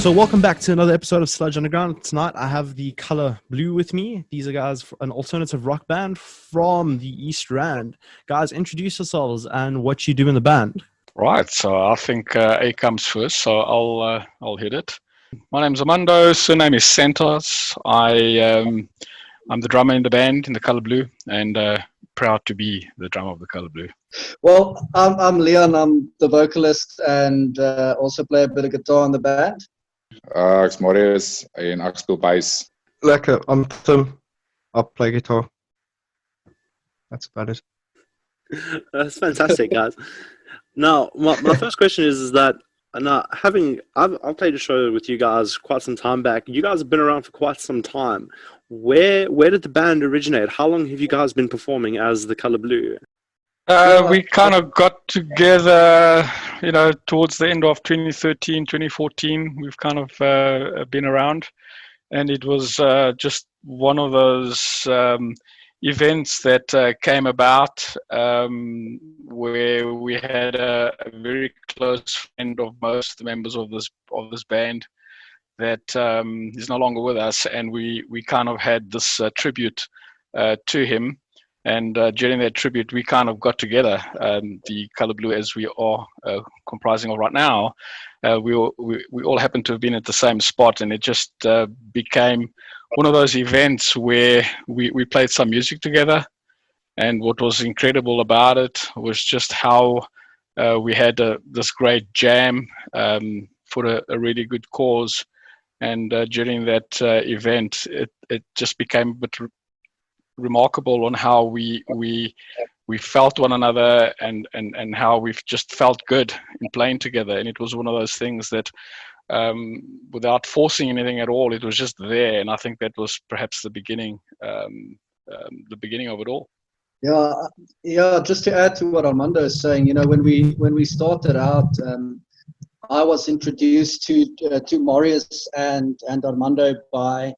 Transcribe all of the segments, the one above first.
So welcome back to another episode of Sludge Underground. Tonight I have the Color Blue with me. These are guys, an alternative rock band from the East Rand. Guys, introduce yourselves and what you do in the band. Right, so I think A comes first, so I'll hit it. My name's Armando, surname is Santos. I'm the drummer in the band, in the Color Blue, and proud to be the drummer of the Color Blue. Well, I'm Leon. I'm the vocalist and also play a bit of guitar in the band. Ek's Marius en ek speel bass. Lekker, I'm Tim. I play guitar. That's about it. That's fantastic, guys. Now, my first question is that now I've played a show with you guys quite some time back. You guys have been around for quite some time. Where did the band originate? How long have you guys been performing as the Color Blue? We kind of got together, towards the end of 2013, 2014. We've kind of been around, and it was just one of those events that came about where we had a very close friend of most of the members of this band that is no longer with us, and we kind of had this tribute to him. And during that tribute, we kind of got together, the Color Blue as we are comprising of right now. We all happened to have been at the same spot, and it just became one of those events where we played some music together. And what was incredible about it was just how we had this great jam for a really good cause. And during that event, it just became a bit remarkable on how we felt one another and how we've just felt good in playing together. And it was one of those things that without forcing anything at all, it was just there. And I think that was perhaps the beginning of it all. Yeah. Just to add to what Armando is saying, when we started out, I was introduced to Marius and Armando by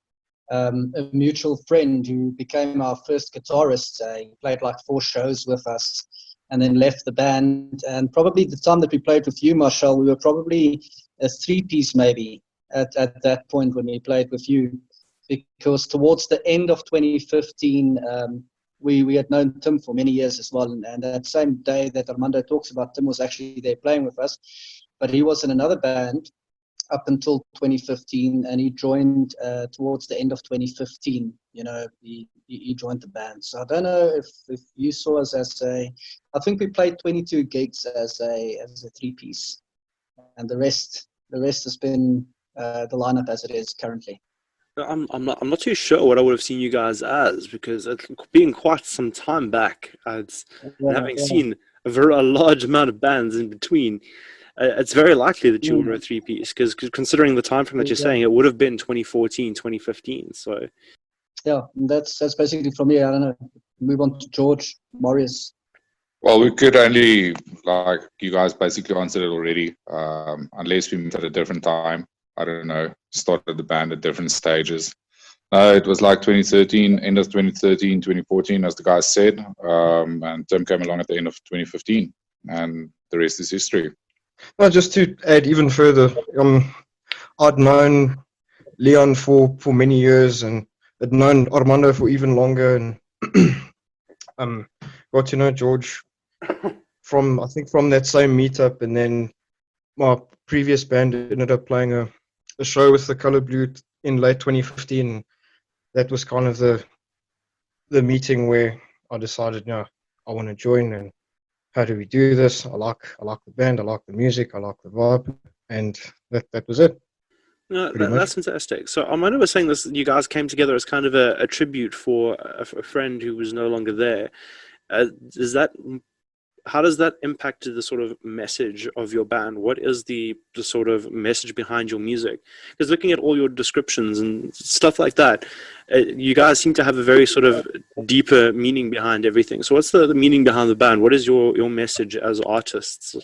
a mutual friend who became our first guitarist. He played like 4 shows with us and then left the band. And probably the time that we played with you, Marcel, we were probably a 3-piece maybe at that point when we played with you. Because towards the end of 2015, we had known Tim for many years as well. And that same day that Armando talks about, Tim was actually there playing with us. But he was in another band up until 2015, and he joined towards the end of 2015. He joined the band. So I don't know if you saw us I think we played 22 gigs as a 3-piece, and the rest has been the lineup as it is currently. I'm not too sure what I would have seen you guys as, because it's been quite some time back. Having seen a large amount of bands in between. It's very likely that you were a 3-piece, because considering the time frame that you're saying, it would have been 2014, 2015. So, yeah, that's basically from me. I don't know. Move on to George, Marius. Well, we could only, like you guys basically answered it already, unless we met at a different time. I don't know, started the band at different stages. No, it was like 2013, end of 2013, 2014, as the guys said, and Tim came along at the end of 2015, and the rest is history. Well, just to add even further, I'd known Leon for many years and had known Armando for even longer, and got to know George from that same meetup. And then my previous band ended up playing a show with the Color Blue in late 2015. That was kind of the meeting where I decided, I want to join, and how do we do this? I like the band, I like the music, I like the vibe, and that was it. No, that's fantastic. So Armando was saying this, you guys came together as kind of a tribute for a friend who was no longer there. How does that impact the sort of message of your band? What is the sort of message behind your music? Because looking at all your descriptions and stuff like that, you guys seem to have a very sort of deeper meaning behind everything. So what's the meaning behind the band? What is your message as artists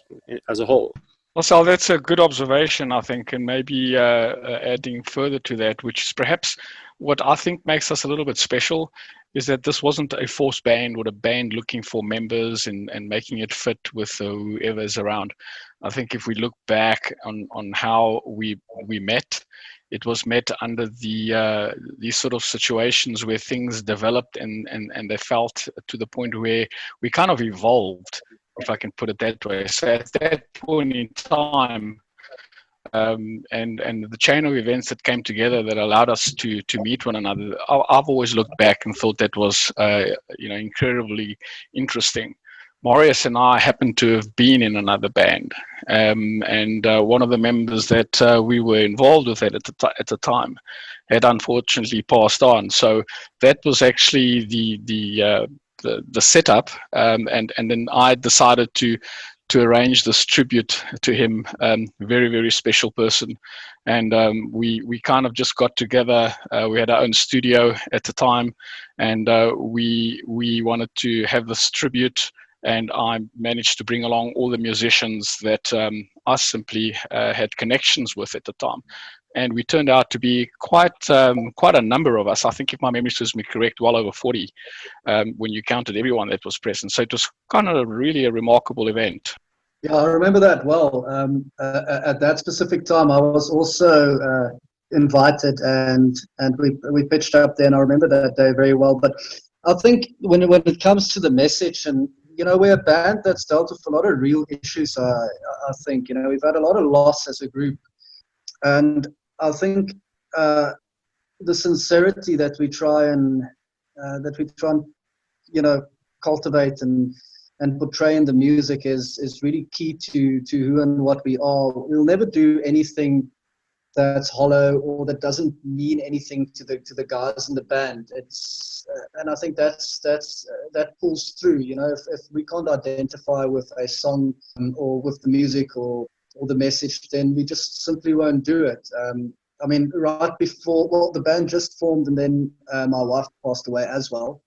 as a whole? Well, Sal, that's a good observation, I think, and maybe adding further to that, which is perhaps what I think makes us a little bit special, is that this wasn't a forced band or a band looking for members and making it fit with whoever's around. I think if we look back on how we met, it was met under these sort of situations where things developed and they felt to the point where we kind of evolved, if I can put it that way. So at that point in time, and the chain of events that came together that allowed us to meet one another, I've always looked back and thought that was incredibly interesting. Marius and I happened to have been in another band, and one of the members that we were involved with at the time had unfortunately passed on. So that was actually the setup, and then I decided to arrange this tribute to him. Very, very special person, and we kind of just got together. We had our own studio at the time, and we wanted to have this tribute. And I managed to bring along all the musicians that I simply had connections with at the time. And we turned out to be quite a number of us. I think, if my memory serves me correct, well over 40 when you counted everyone that was present. So it was kind of really a remarkable event. Yeah, I remember that well. At that specific time, I was also invited, and we pitched up there, and I remember that day very well. But I think when it comes to the message, and we're a band that's dealt with a lot of real issues. I think we've had a lot of loss as a group, and I think the sincerity that we try and cultivate and portray in the music is really key to who and what we are. We'll never do anything that's hollow or that doesn't mean anything to the guys in the band. And I think that pulls through. If we can't identify with a song or with the music or the message, then we just simply won't do it. I mean, right before, the band just formed, and then my wife passed away as well.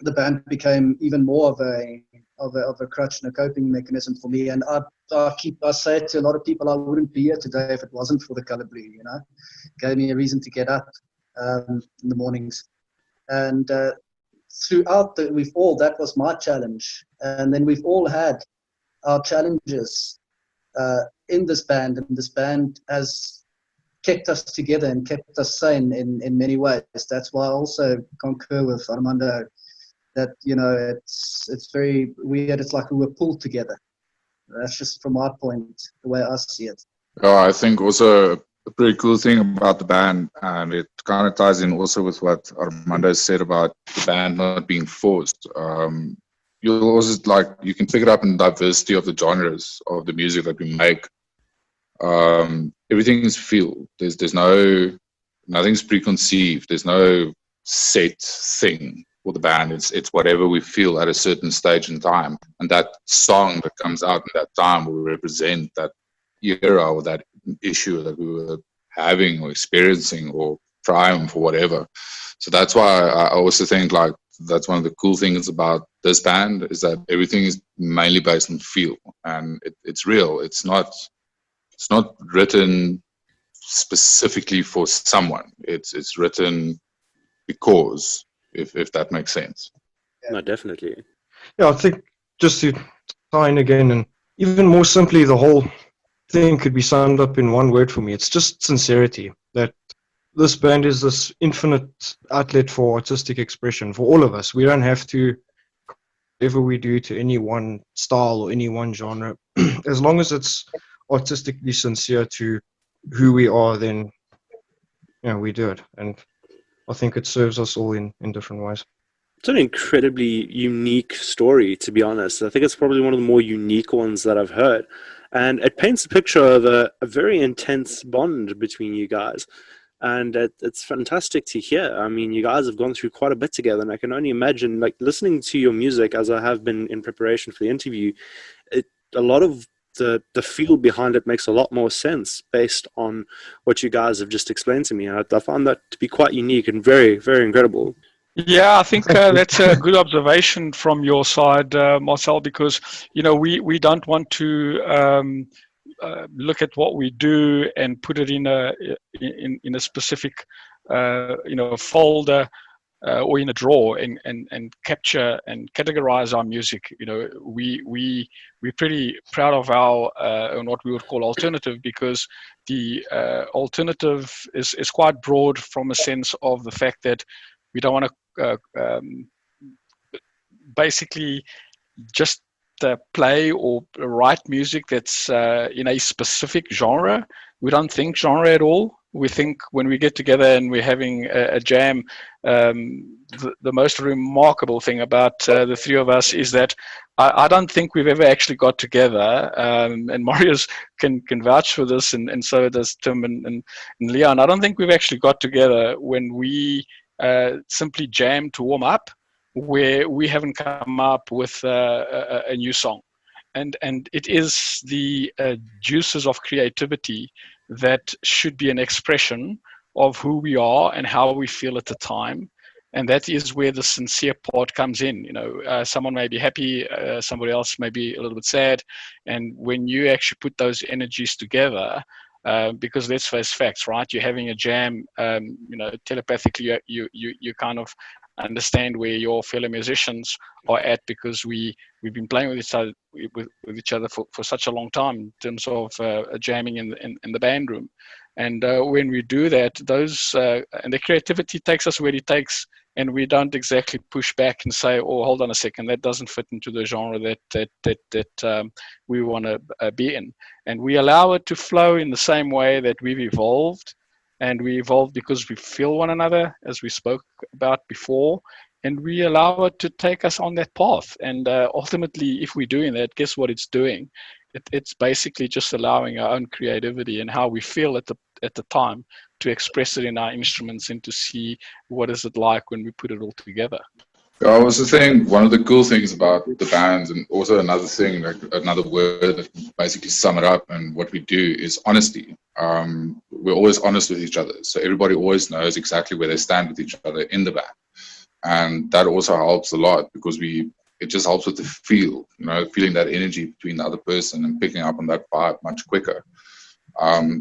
The band became even more of a crutch and a coping mechanism for me. And I say to a lot of people, I wouldn't be here today if it wasn't for the Colour Blue. Gave me a reason to get up in the mornings. And throughout that was my challenge. And then we've all had our challenges in this band, and this band has kept us together and kept us sane in many ways. That's why I also concur with Armando that it's very weird. It's like we were pulled together. That's just from my point, the way I see it. I think also a pretty cool thing about the band, and it kind of ties in also with what Armando said about the band not being forced. You'll also you can pick it up in the diversity of the genres of the music that we make. Everything is feel. There's nothing's preconceived. There's no set thing for the band. It's whatever we feel at a certain stage in time, and that song that comes out in that time will represent that era or that issue that we were having or experiencing or triumph or whatever. So that's why I also think that's one of the cool things about this band, is that everything is mainly based on feel, and it's real. It's not written specifically for someone. It's written because, if that makes sense. No, definitely. Yeah, I think just to tie in again, and even more simply, the whole thing could be summed up in one word for me. It's just sincerity. That this band is this infinite outlet for artistic expression for all of us. We don't have to whatever we do to any one style or any one genre. As long as it's artistically sincere to who we are, then we do it. And I think it serves us all in different ways. It's an incredibly unique story, to be honest. I think it's probably one of the more unique ones that I've heard. And it paints a picture of a very intense bond between you guys. And it's fantastic to hear. I mean, you guys have gone through quite a bit together, and I can only imagine, listening to your music, as I have been in preparation for the interview, a lot of the feel behind it makes a lot more sense based on what you guys have just explained to me. And I found that to be quite unique and very, very incredible. Yeah, I think that's a good observation from your side, Marcel, because we don't want to look at what we do and put it in a specific folder. or in a drawer and capture and categorize our music. You know, we're pretty proud of our what we would call alternative, because the alternative is quite broad, from a sense of the fact that we don't want to basically just play or write music that's in a specific genre. We don't think genre at all. We think when we get together and we're having a jam, the most remarkable thing about the three of us is that I don't think we've ever actually got together, and Marius can vouch for this, and so does Tim and Leon. I don't think we've actually got together when we simply jam to warm up, where we haven't come up with a new song. And it is the juices of creativity that should be an expression of who we are and how we feel at the time. And that is where the sincere part comes in. You know, someone may be happy, somebody else may be a little bit sad. And when you actually put those energies together, because let's face facts, right? You're having a jam, you know, telepathically, you kind of understand where your fellow musicians are at, because we've been playing with each other for such a long time in terms of jamming in the band room. And when we do that, those and the creativity takes us where it takes, and we don't exactly push back and say, "Oh, hold on a second, that doesn't fit into the genre that we want to be in." And we allow it to flow in the same way that we've evolved. And we evolve because we feel one another, as we spoke about before, and we allow it to take us on that path. And ultimately, if we're doing that, guess what it's doing? It's basically just allowing our own creativity and how we feel at the time to express it in our instruments, and to see what is it like when we put it all together. I was saying, one of the cool things about the bands, and also another thing, like another word that can basically sum it up, and what we do is honesty. We're always honest with each other, so everybody always knows exactly where they stand with each other in the band, and that also helps a lot, because it just helps with the feel, you know, feeling that energy between the other person and picking up on that vibe much quicker.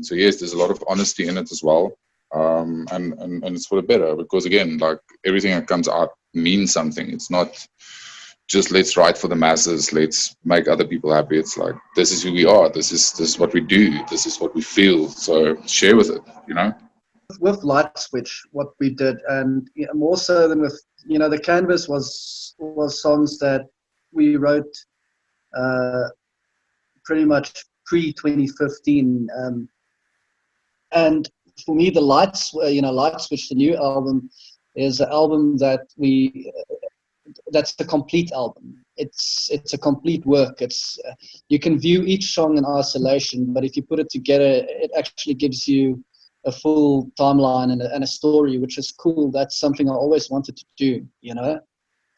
So yes, there's a lot of honesty in it as well. And it's for the better, because again, like, everything that comes out means something. It's not just let's write for the masses, let's make other people happy. It's like, this is who we are, this is what we do, this is what we feel, so share with it, you know. With Light Switch, what we did, and more so than with, you know, the Canvas was songs that we wrote pretty much pre-2015, and for me, the Light Switch, the new album, is an album that that's the complete album. It's a complete work. It's you can view each song in isolation, but if you put it together, it actually gives you a full timeline and a story, which is cool. That's something I always wanted to do, you know.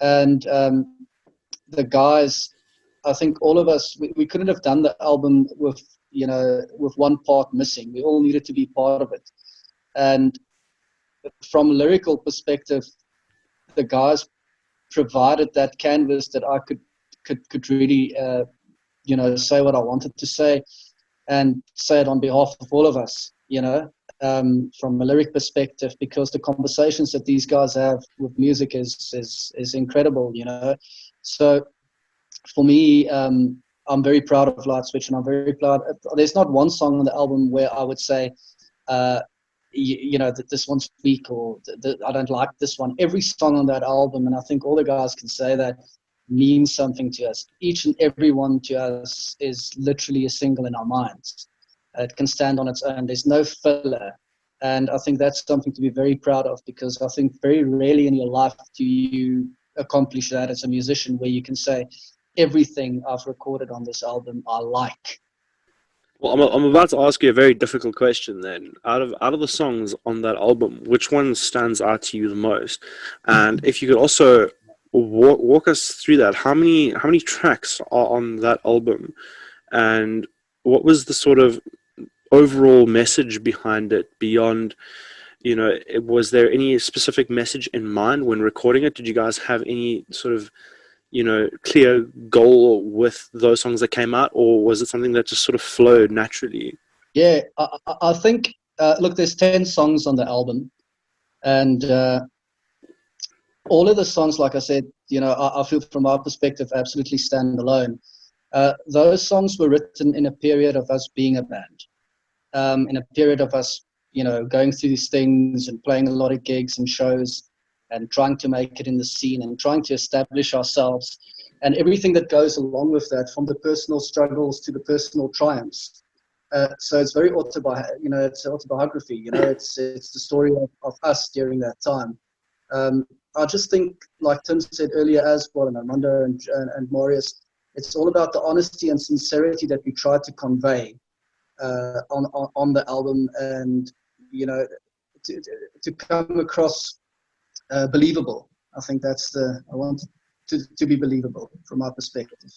And the guys, I think all of us, we couldn't have done the album with one part missing. We all needed to be part of it. And from a lyrical perspective, the guys provided that canvas that I could really say what I wanted to say, and say it on behalf of all of us, you know, from a lyric perspective, because the conversations that these guys have with music is incredible, you know. So for me, I'm very proud of Light Switch, and I'm very proud. There's not one song on the album where I would say, that this one's weak, or I don't like this one. Every song on that album, and I think all the guys can say that, means something to us. Each and every one to us is literally a single in our minds. It can stand on its own. There's no filler. And I think that's something to be very proud of, because I think very rarely in your life do you accomplish that as a musician, where you can say, everything I've recorded on this album I like. Well, I'm about to ask you a very difficult question then. Out of the songs on that album, which one stands out to you the most? And if you could also walk us through that, how many tracks are on that album, and what was the sort of overall message behind it? Beyond, was there any specific message in mind when recording it? Did you guys have any sort of clear goal with those songs that came out, or was it something that just sort of flowed naturally? Yeah, I think, look, there's 10 songs on the album, and all of the songs, like I said, I feel from our perspective absolutely stand alone. Those songs were written in a period of us being a band, in a period of us, going through these things and playing a lot of gigs and shows and trying to make it in the scene and trying to establish ourselves and everything that goes along with that, from the personal struggles to the personal triumphs. So it's very it's an autobiography. It's the story of us during that time. I just think, like Tim said earlier as well, and Armando and Marius, it's all about the honesty and sincerity that we try to convey on the album, and to come across believable. I think I want to be believable from our perspective.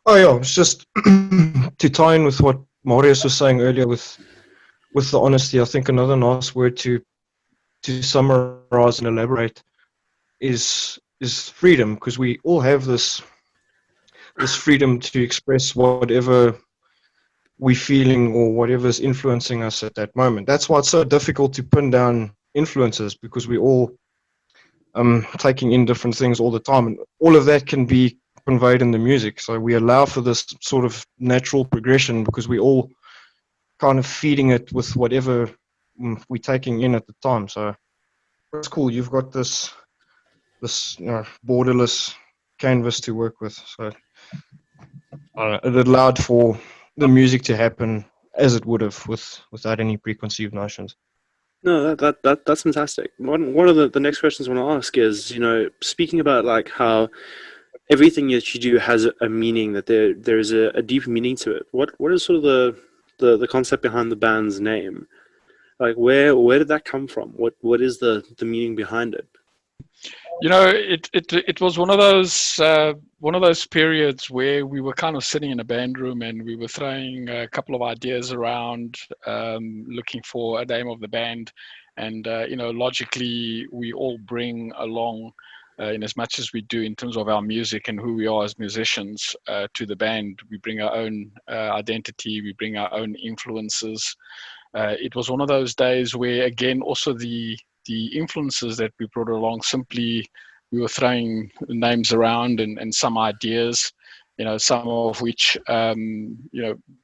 Oh yeah, it's just to tie in with what Marius was saying earlier with the honesty. I think another nice word to summarize and elaborate is freedom, because we all have this freedom to express whatever we're feeling or whatever's influencing us at that moment. That's why it's so difficult to pin down influences, because we all taking in different things all the time, and all of that can be conveyed in the music. So we allow for this sort of natural progression, because we all kind of feeding it with whatever we're taking in at the time. So it's cool. You've got this borderless canvas to work with. So it allowed for the music to happen as it would have without any preconceived notions. No, that's fantastic. One of the next questions I want to ask is, speaking about like how everything that you do has a meaning, that there is a deep meaning to it. What is sort of the concept behind the band's name? Like where did that come from? What is the meaning behind it? It was one of those periods where we were kind of sitting in a band room and we were throwing a couple of ideas around, looking for a name of the band, and logically we all bring along, in as much as we do in terms of our music and who we are as musicians, to the band. We bring our own identity, we bring our own influences. It was one of those days where, again, also the influences that we brought along, simply we were throwing names around and some ideas, some of which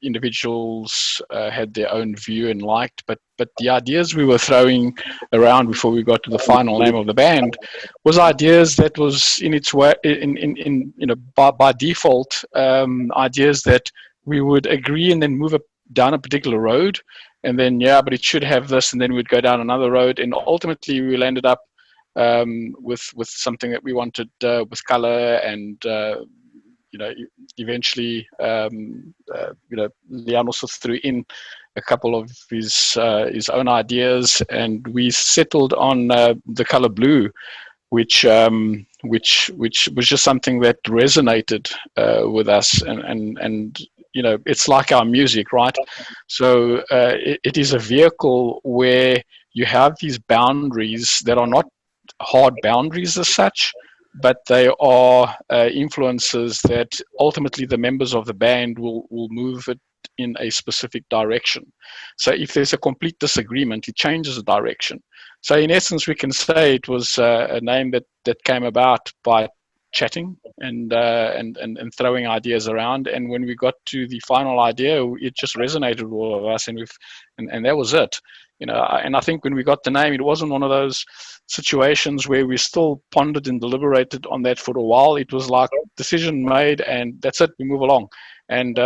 individuals had their own view and liked, but the ideas we were throwing around before we got to the final name of the band was ideas that was in its way, by default, ideas that we would agree and then move down a particular road, and then but it should have this, and then we'd go down another road, and ultimately we landed up with something that we wanted, with color, and eventually Leon also threw in a couple of his own ideas, and we settled on the color blue, which was just something that resonated with us, and it's like our music, right? So it is a vehicle where you have these boundaries that are not hard boundaries as such, but they are influences that ultimately the members of the band will move it in a specific direction. So if there's a complete disagreement, it changes the direction. So in essence, we can say it was a name that came about by chatting and throwing ideas around, and when we got to the final idea, it just resonated with all of us, and that was it. And I think when we got the name, it wasn't one of those situations where we still pondered and deliberated on that for a while. It was like decision made, and that's it, we move along. And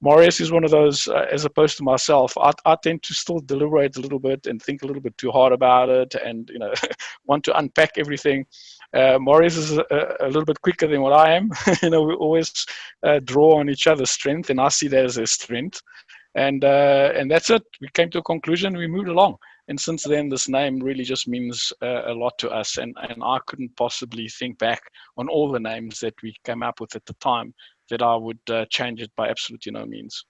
Marius is one of those, as opposed to myself, I tend to still deliberate a little bit and think a little bit too hard about it, and want to unpack everything. Marius is a little bit quicker than what I am. We always draw on each other's strength, and I see that as a strength. And that's it. We came to a conclusion. We moved along, and since then, this name really just means a lot to us. And I couldn't possibly think back on all the names that we came up with at the time that I would change it by absolutely no means.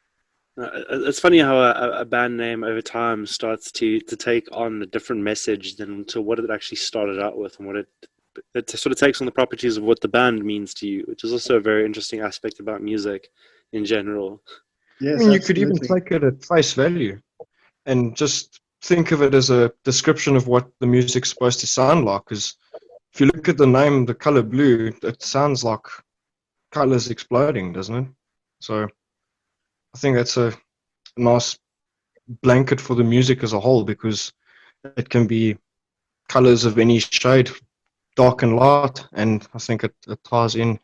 It's funny how a band name over time starts to take on a different message than to what it actually started out with, and what it sort of takes on the properties of what the band means to you, which is also a very interesting aspect about music in general. Yes, I mean, you could even take it at face value and just think of it as a description of what the music's supposed to sound like. Because if you look at the name, the color blue, it sounds like colors exploding, doesn't it? So I think that's a nice blanket for the music as a whole, because it can be colors of any shade, dark and light, and I think it ties in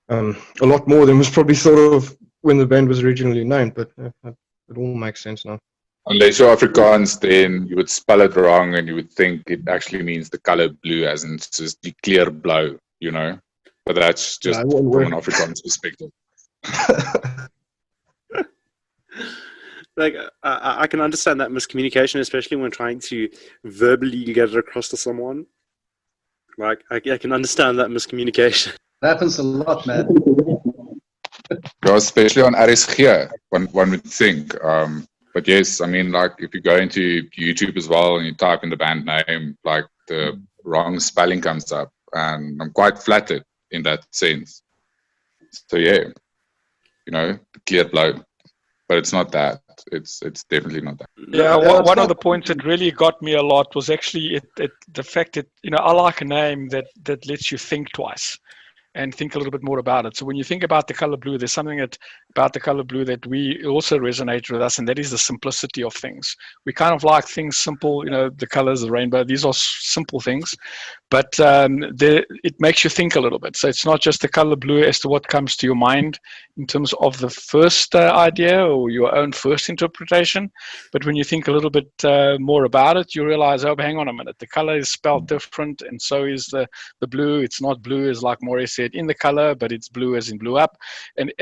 a lot more than was probably thought of when the band was originally named, but it all makes sense now. Unless you're Afrikaans, then you would spell it wrong and you would think it actually means the color blue, as in it's just the clear blue, you know? But that's just from an Afrikaans perspective. Like, I can understand that miscommunication, especially when trying to verbally get it across to someone. Like, I can understand that miscommunication. It happens a lot, man. Yeah, especially on RSG, one would think. But yes, I mean, like, if you go into YouTube as well and you type in the band name, like, the wrong spelling comes up. And I'm quite flattered in that sense. So, yeah, you know, clear blow. But it's not that. It's definitely not that. Yeah, one of the points that really got me a lot was actually the fact that, you know, I like a name that lets you think twice and think a little bit more about it. So when you think about the color blue, there's something about the color blue that we also resonate with us, and that is the simplicity of things. We kind of like things simple, you know, the colors, the rainbow, these are simple things, but it makes you think a little bit. So it's not just the color blue as to what comes to your mind in terms of the first idea or your own first interpretation, but when you think a little bit more about it, you realize, oh, hang on a minute, the color is spelled different, and so is the blue. It's not blue as like Maurice said in the color, but it's blue as in blue up, and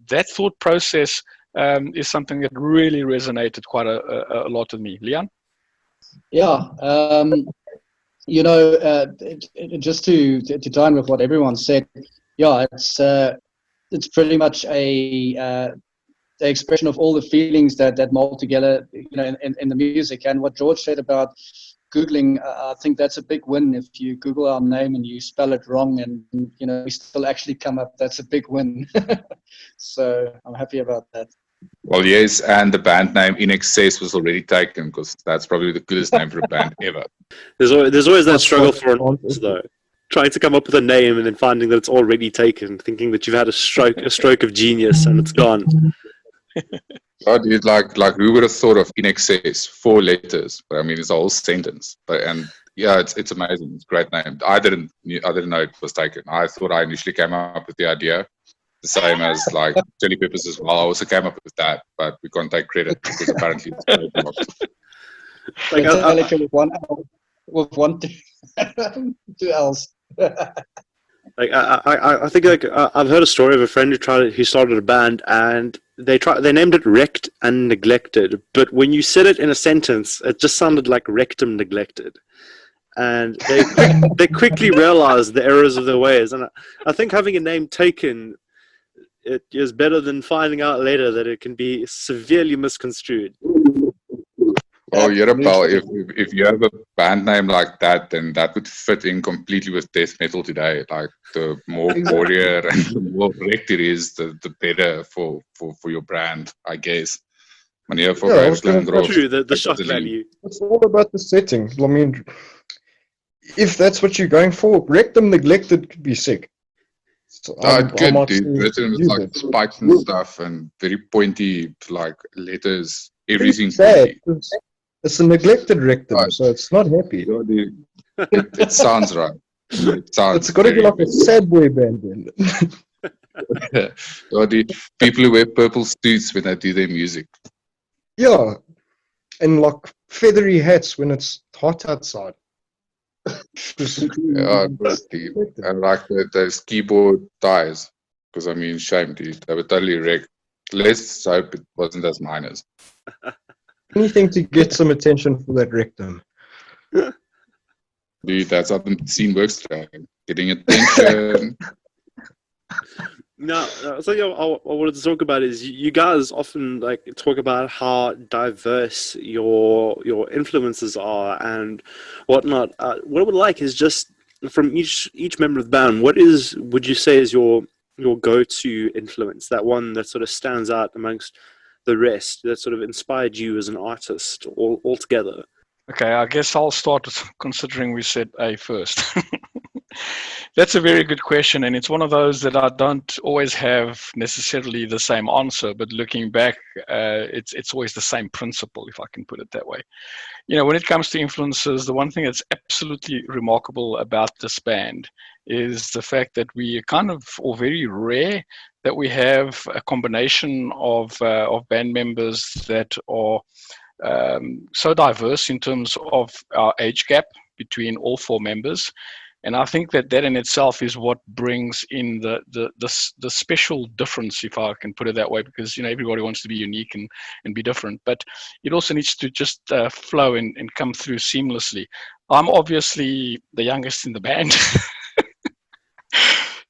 that thought process is something that really resonated quite a lot with me. Leon? Yeah, you know, just to tie in with what everyone said, yeah, it's pretty much the expression of all the feelings that mold together, you know, in the music. And what George said about Googling, I think that's a big win. If you Google our name and you spell it wrong, and you know we still actually come up, that's a big win. So I'm happy about that. Well, yes, and the band name In Excess was already taken, because that's probably the coolest name for a band ever. There's always that struggle for an artist, though. Trying to come up with a name and then finding that it's already taken, thinking that you've had a stroke of genius and it's gone. Oh, dude, like who would have thought of In Excess? 4 letters, but I mean it's a whole sentence. But yeah, it's amazing. It's a great name. I didn't know it was taken. I thought I initially came up with the idea, the same as like Chili Peppers as well. I also came up with that, but we can't take credit because apparently it's like Metallica with one two L's. Like I think like I've heard a story of a friend who started a band, and they named it Wrecked and Neglected, but when you said it in a sentence, it just sounded like Rectum Neglected, and they quickly realized the errors of their ways. And I think having a name taken, it is better than finding out later that it can be severely misconstrued. Oh, yeah, pal. If you have a band name like that, then that would fit in completely with death metal today. Like, the more warrior and the more wrecked it is, the better for your brand, I guess. True, the shock value. It's all about the setting. I mean, if that's what you're going for, Rectum Neglected could be sick. So it could, dude. Written with like spikes and stuff and very pointy, like letters, everything pointy. It's a neglected rectum, right. So it's not happy. It sounds right. It's got to be like a sad boy band then. Or the people who wear purple suits when they do their music. Yeah, and like feathery hats when it's hot outside. Yeah, I like those keyboard ties, because I mean, shame, dude. They were totally wrecked. Let's hope it wasn't as minors. Anything to get some attention for that rectum. Dude, that's how the scene works today. Getting attention. No, something I wanted to talk about is you guys often like talk about how diverse your influences are and whatnot. What I would like is just from each member of the band, would you say is your go-to influence? That one that sort of stands out amongst the rest that sort of inspired you as an artist altogether? Okay, I guess I'll start with considering we said A first. That's a very good question, and it's one of those that I don't always have necessarily the same answer, but looking back, it's always the same principle, if I can put it that way. You know, when it comes to influences, the one thing that's absolutely remarkable about this band is the fact that we are kind of, or very rare, that we have a combination of band members that are so diverse in terms of our age gap between all four members. And I think that in itself is what brings in the special difference, if I can put it that way, because, you know, everybody wants to be unique and be different, but it also needs to just flow and come through seamlessly. I'm obviously the youngest in the band.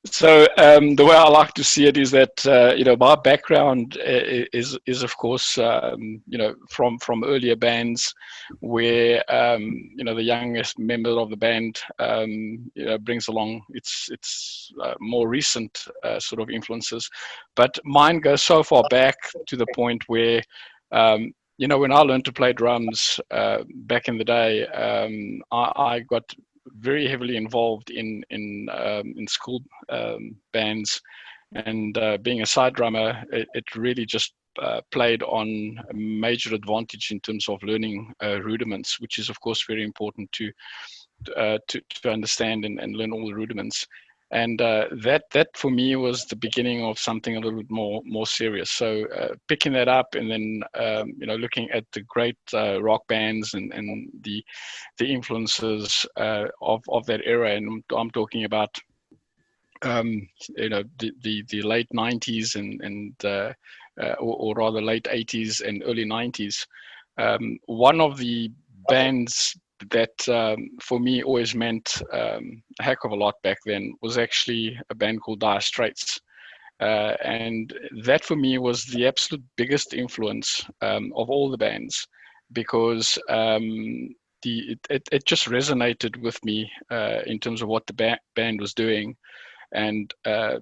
So the way I like to see it is that you know, my background is of course you know, from earlier bands where you know, the youngest member of the band you know, brings along its more recent sort of influences, but mine goes so far back to the point where you know, when I learned to play drums back in the day, I got very heavily involved in school bands, and being a side drummer, it really just played on a major advantage in terms of learning rudiments, which is of course very important to understand and learn all the rudiments. And that for me was the beginning of something a little bit more serious. So picking that up, and then you know, looking at the great rock bands and the influences of that era, and I'm talking about you know, the late 90s and or rather late 80s and early 90s. One of the bands that for me always meant a heck of a lot back then was actually a band called Dire Straits. And that for me was the absolute biggest influence of all the bands, because it just resonated with me in terms of what the band was doing. And I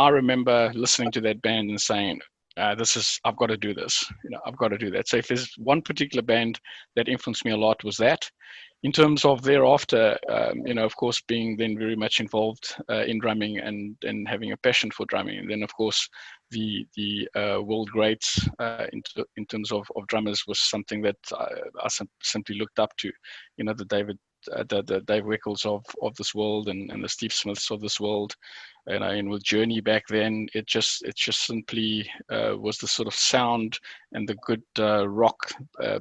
remember listening to that band and saying, I've got to do this, you know, I've got to do that. So if there's one particular band that influenced me a lot, was that. In terms of thereafter, you know, of course, being then very much involved in drumming and having a passion for drumming. And then of course, the world greats in terms of drummers was something that I simply looked up to, you know, the Dave Wickles of this world, and the Steve Smiths of this world. And with Journey back then, it just simply was the sort of sound and the good rock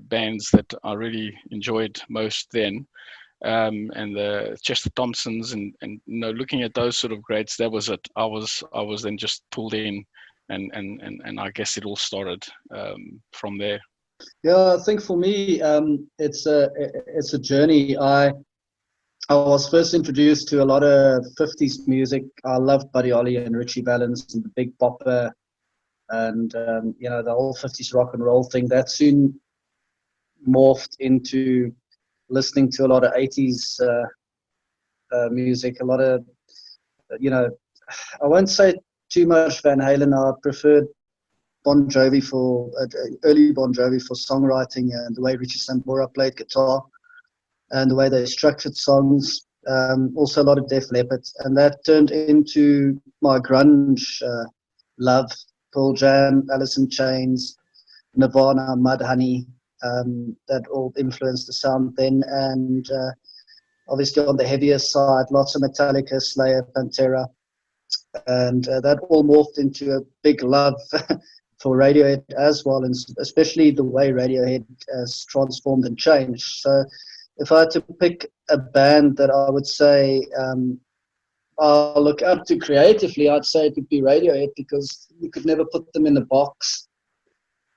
bands that I really enjoyed most then. And the Chester Thompsons and you know, looking at those sort of greats, that was it. I was then just pulled in, and I guess it all started from there. Yeah, I think for me, it's a journey. I was first introduced to a lot of 50s music. I loved Buddy Holly and Richie Valens and the Big Bopper, and you know, the whole 50s rock and roll thing. That soon morphed into listening to a lot of 80s music. A lot of, you know, I won't say too much Van Halen. I preferred Bon Jovi for early Bon Jovi for songwriting, and the way Richie Sambora played guitar and the way they structured songs. Also a lot of Def Leppard, and that turned into my grunge love. Pearl Jam, Alice in Chains, Nirvana, Mudhoney, that all influenced the sound then. And obviously on the heavier side, lots of Metallica, Slayer, Pantera, and that all morphed into a big love for Radiohead as well, and especially the way Radiohead has transformed and changed. So if I had to pick a band that I would say I'll look up to creatively, I'd say it would be Radiohead, because you could never put them in a box,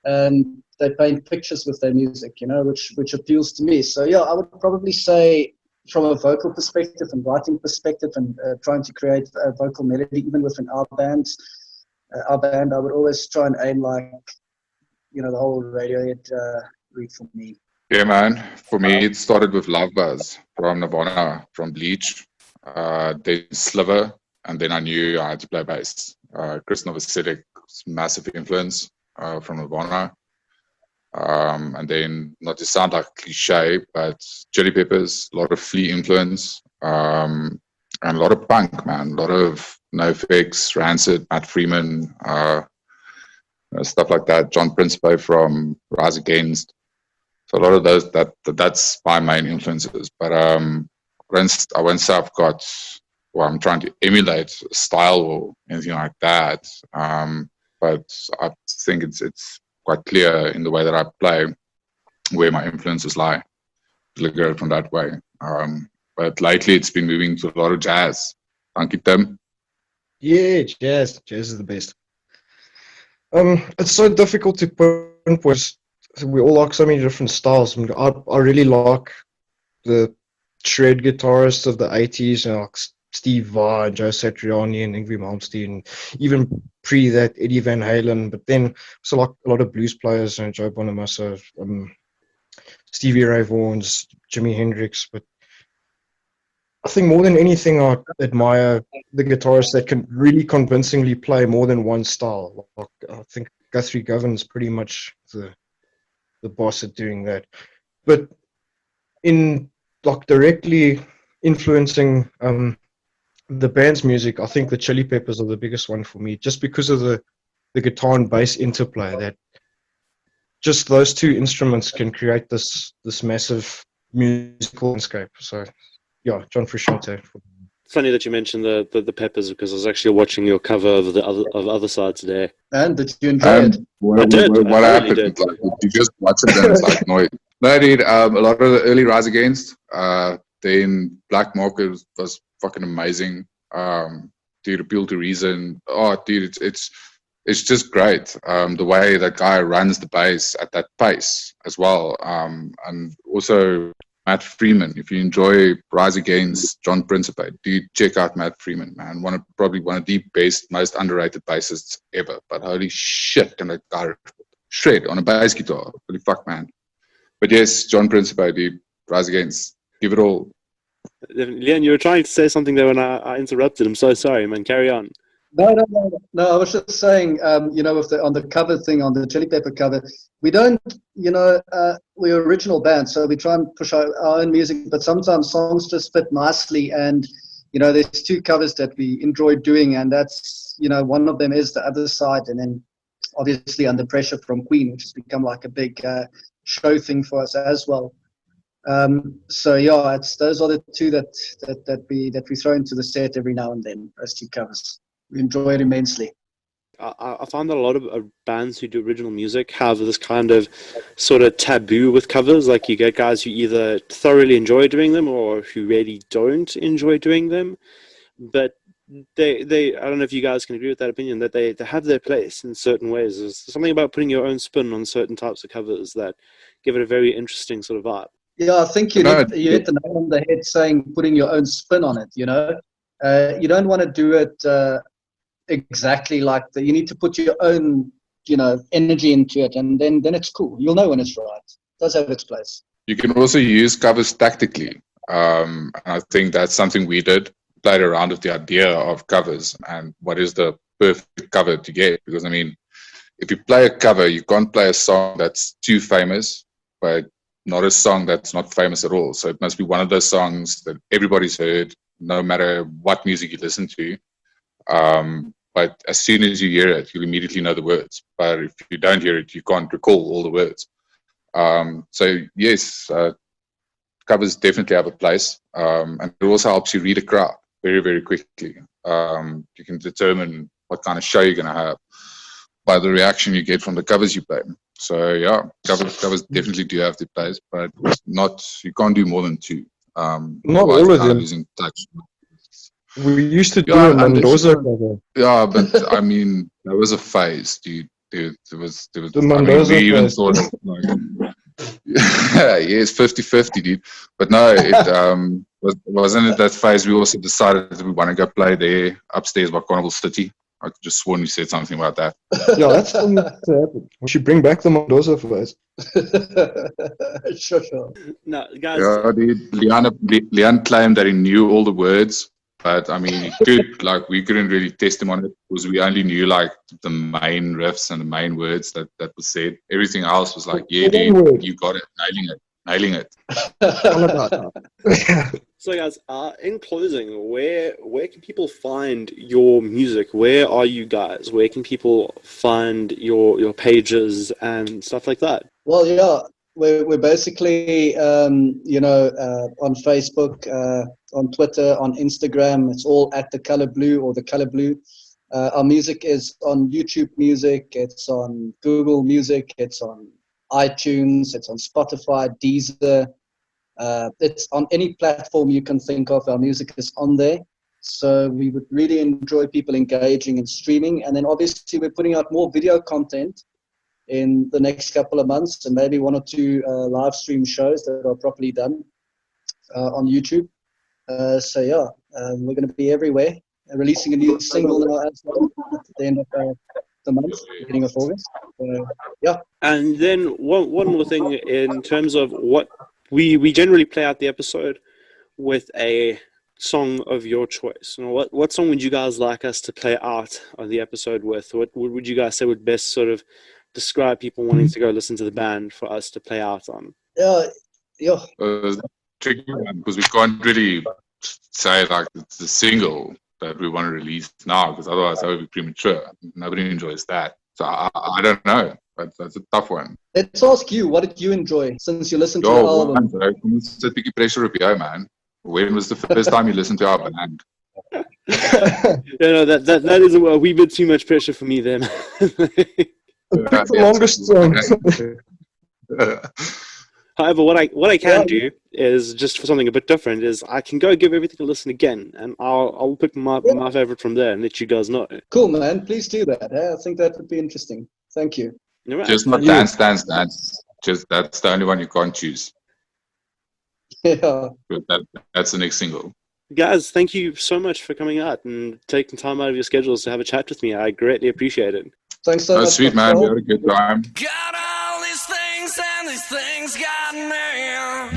and they paint pictures with their music, you know, which appeals to me. So yeah, I would probably say from a vocal perspective and writing perspective, and trying to create a vocal melody, even within our band, I would always try and aim like, you know, the whole Radiohead route for me. Yeah, man. For me, it started with Love Buzz from Nirvana, from Bleach, then Sliver, and then I knew I had to play bass. Chris Novoselic, massive influence. from Nirvana. And then, not to sound like cliche, but Chili Peppers, a lot of Flea influence, and a lot of punk, man. A lot of NoFX, Rancid, Matt Freeman, stuff like that. John Principe from Rise Against. So a lot of those, that's my main influences. But I won't say I've got, well, I'm trying to emulate a style or anything like that. But I think it's quite clear in the way that I play where my influences lie. Look at it from that way. But lately it's been moving to a lot of jazz. Thank you, Tim. Yeah, jazz. Jazz is the best. It's so difficult to pinpoint. We all like so many different styles. I mean, I really like the shred guitarists of the 80s, you know, like Steve Vai, Joe Satriani, and Yngwie Malmsteen, even pre that Eddie Van Halen. But then also like a lot of blues players, and Joe Bonamassa, Stevie Ray Vaughan, Jimi Hendrix. But I think more than anything, I admire the guitarists that can really convincingly play more than one style. Like, I think Guthrie Govan is pretty much the boss at doing that. But in like directly influencing the band's music, I think the Chili Peppers are the biggest one for me, just because of the guitar and bass interplay. That just those two instruments can create this massive musical landscape. So yeah, John Frusciante. It's funny that you mentioned the Peppers, because I was actually watching your cover of the other side today. And did you enjoy it? What happened? Did. Like, you just watch it and it's like noise. No, dude, a lot of the early Rise Against, then Black Market was fucking amazing. Dude, Appeal to Reason. Oh, dude, it's just great. The way that guy runs the bass at that pace as well. And also Matt Freeman. If you enjoy Rise Against, John Principe, dude, check out Matt Freeman, man. Probably one of the best, most underrated bassists ever. But holy shit, can that guy shred on a bass guitar? Holy fuck, man. But yes, John Principe, dude, Rise Against. Give it all. Leon, you were trying to say something there when I interrupted. I'm so sorry, man. Carry on. No. I was just saying, you know, on the cover thing, on the Chili Pepper cover, we don't, you know, we're original band, so we try and push our own music, but sometimes songs just fit nicely. And, you know, there's two covers that we enjoy doing, and that's, you know, one of them is The Other Side, and then obviously Under Pressure from Queen, which has become like a big show thing for us as well. So yeah, those are the two that we throw into the set every now and then. Those two covers, we enjoy it immensely. I found that a lot of bands who do original music have this kind of sort of taboo with covers. Like, you get guys who either thoroughly enjoy doing them or who really don't enjoy doing them. But they I don't know if you guys can agree with that opinion, that they have their place in certain ways. There's something about putting your own spin on certain types of covers that give it a very interesting sort of vibe. Yeah, I think you hit the nail on the head saying putting your own spin on it, you know. You don't want to do it exactly like that. You need to put your own, you know, energy into it, and then it's cool. You'll know when it's right. It does have its place. You can also use covers tactically. And I think that's something we did, played around with the idea of covers and what is the perfect cover to get. Because, I mean, if you play a cover, you can't play a song that's too famous, but not a song that's not famous at all. So it must be one of those songs that everybody's heard, no matter what music you listen to. But as soon as you hear it, you'll immediately know the words. But if you don't hear it, you can't recall all the words. So yes, covers definitely have a place. And it also helps you read a crowd very, very quickly. You can determine what kind of show you're going to have by the reaction you get from the covers you play. So yeah, covers definitely do have their place, but you can't do more than two. Not all of them. Losing touch. We used to do a Mendoza cover. Yeah, but I mean, there was a phase, dude. There was the Mendoza we even phase. thought of, like, yes, 50-50, dude. But no, it wasn't it that phase we also decided that we want to go play there upstairs by Carnival City. I could just sworn you said something about that. Yeah, that's something to happen. We should bring back the Mendoza phase. Sure. No, guys. Yeah, dude. Leon claimed that he knew all the words But I mean, we couldn't really test him on it because we only knew like the main riffs and the main words that was said. Everything else was like, yeah, dude, you got it, nailing it. All about that. So, guys, in closing, where can people find your music? Where are you guys? Where can people find your pages and stuff like that? Well, yeah, we're basically, on Facebook, on Twitter, on Instagram. It's all at The Color Blue or The Color Blue. Our music is on YouTube Music. It's on Google Music. It's on iTunes. It's on Spotify, Deezer. It's on any platform you can think of. Our music is on there. So we would really enjoy people engaging and streaming. And then obviously we're putting out more video content in the next couple of months, and maybe 1 or 2 live stream shows that are properly done on YouTube. So yeah, we're going to be everywhere. Releasing a new single now as well at the end of the month, beginning of August. Yeah. And then one more thing in terms of what we generally play out the episode with a song of your choice. You know, what song would you guys like us to play out on the episode with? What would you guys say would best sort of describe people wanting to go listen to the band for us to play out on? Yeah. Tricky one because we can't really say like it's the single that we want to release now because otherwise that would be premature. Nobody enjoys that. So I don't know. That's a tough one. Let's ask you, what did you enjoy since you listened to the album? It's a big pressure up here, man. When was the first time you listened to our band? That is a wee bit too much pressure for me then. The longest song. However, what I can do is, just for something a bit different, is I can go give everything a listen again, and I'll pick my favorite from there and let you guys know. Cool, man. Please do that. I think that would be interesting. Thank you. Right. Just not dance. Just that's the only one you can't choose. Yeah. That's the next single. Guys, thank you so much for coming out and taking time out of your schedules to have a chat with me. I greatly appreciate it. Thanks so much. Sweet, man. We had a good time. Got all these things and these things got me.